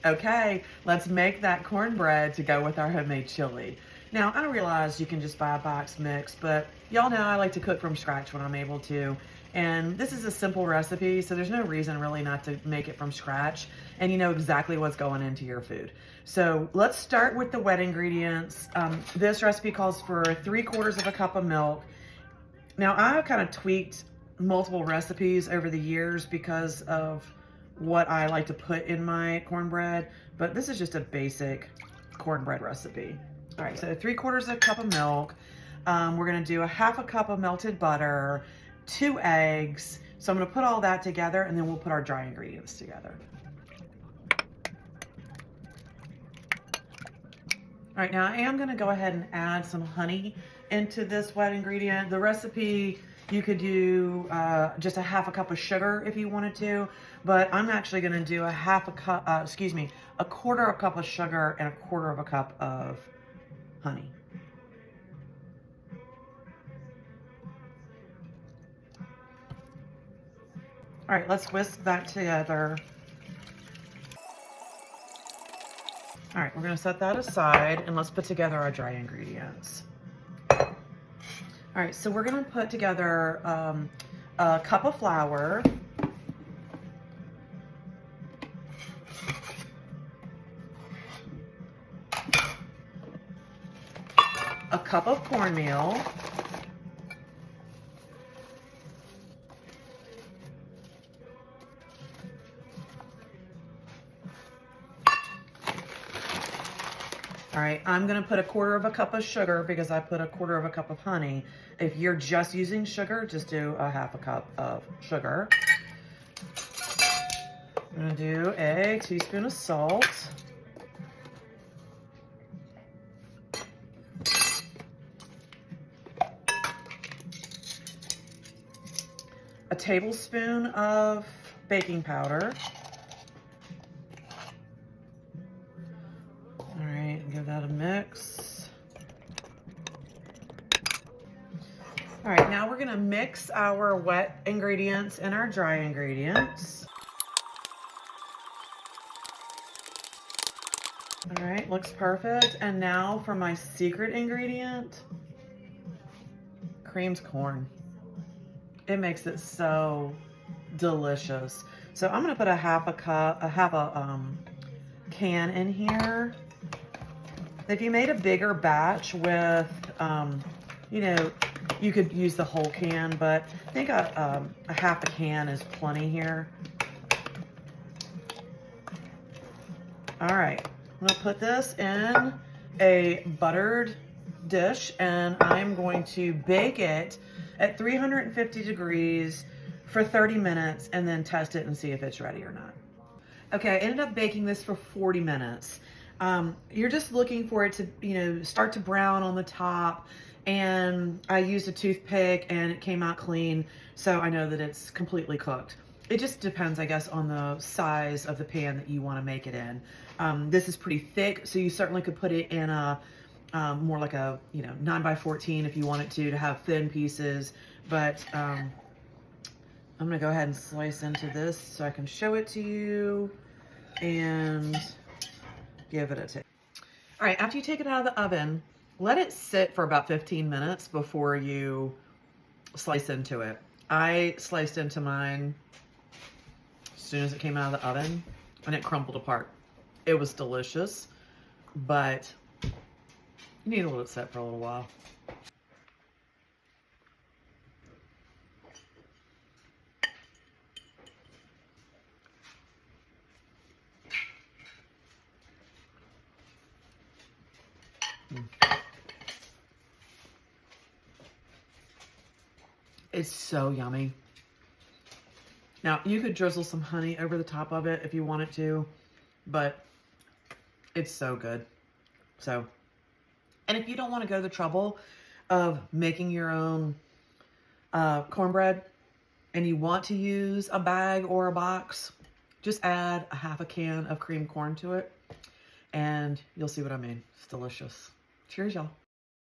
Okay, let's make that cornbread to go with our homemade chili. Now, I realize you can just buy a box mix, but y'all know I like to cook from scratch when I'm able to. And this is a simple recipe, so there's no reason really not to make it from scratch. And you know exactly what's going into your food. So let's start with the wet ingredients. This recipe calls for 3/4 of a cup of milk. Now, I've kind of tweaked multiple recipes over the years because of what I like to put in my cornbread, but this is just a basic cornbread recipe. All right, so 3/4 of a cup of milk. We're gonna do a 1/2 cup of melted butter, 2 eggs. So I'm gonna put all that together and then we'll put our dry ingredients together. All right, now I am gonna go ahead and add some honey into this wet ingredient. The recipe, you could do just a 1/2 cup of sugar if you wanted to, but I'm actually gonna do a 1/4 cup of sugar and 1/4 cup of honey. All right, let's whisk that together. All right, we're gonna set that aside and let's put together our dry ingredients. All right, so we're gonna put together a cup of flour, a cup of cornmeal, all right, I'm gonna put 1/4 cup of sugar because I put 1/4 cup of honey. If you're just using sugar, just do a 1/2 cup of sugar. I'm gonna do a teaspoon of salt. A tablespoon of baking powder. All right, give that a mix. All right, now we're gonna mix our wet ingredients and our dry ingredients. All right, looks perfect. And now for my secret ingredient, creamed corn. It makes it so delicious. So I'm gonna put a 1/2 can in here. If you made a bigger batch with, you know, you could use the whole can, but I think a 1/2 can is plenty here. All right, I'm gonna put this in a buttered dish and I'm going to bake it at 350 degrees for 30 minutes and then test it and see if it's ready or not. Okay, I ended up baking this for 40 minutes. You're just looking for it to, you know, start to brown on the top, and I used a toothpick and it came out clean, so I know that it's completely cooked. It just depends, I guess, on the size of the pan that you want to make it in. This is pretty thick, so you certainly could put it in a more like a 9x14 if you want it to have thin pieces, but I'm gonna go ahead and slice into this so I can show it to you and give it a taste. All right, after you take it out of the oven, let it sit for about 15 minutes before you slice into it. I sliced into mine as soon as it came out of the oven and it crumpled apart. It was delicious, but you need to let it sit for a little while. It's so yummy. Now, you could drizzle some honey over the top of it if you wanted to, but it's so good. So, and if you don't want to go the trouble of making your own cornbread and you want to use a bag or a box, just add a 1/2 can of creamed corn to it and you'll see what I mean. It's delicious. Cheers, y'all.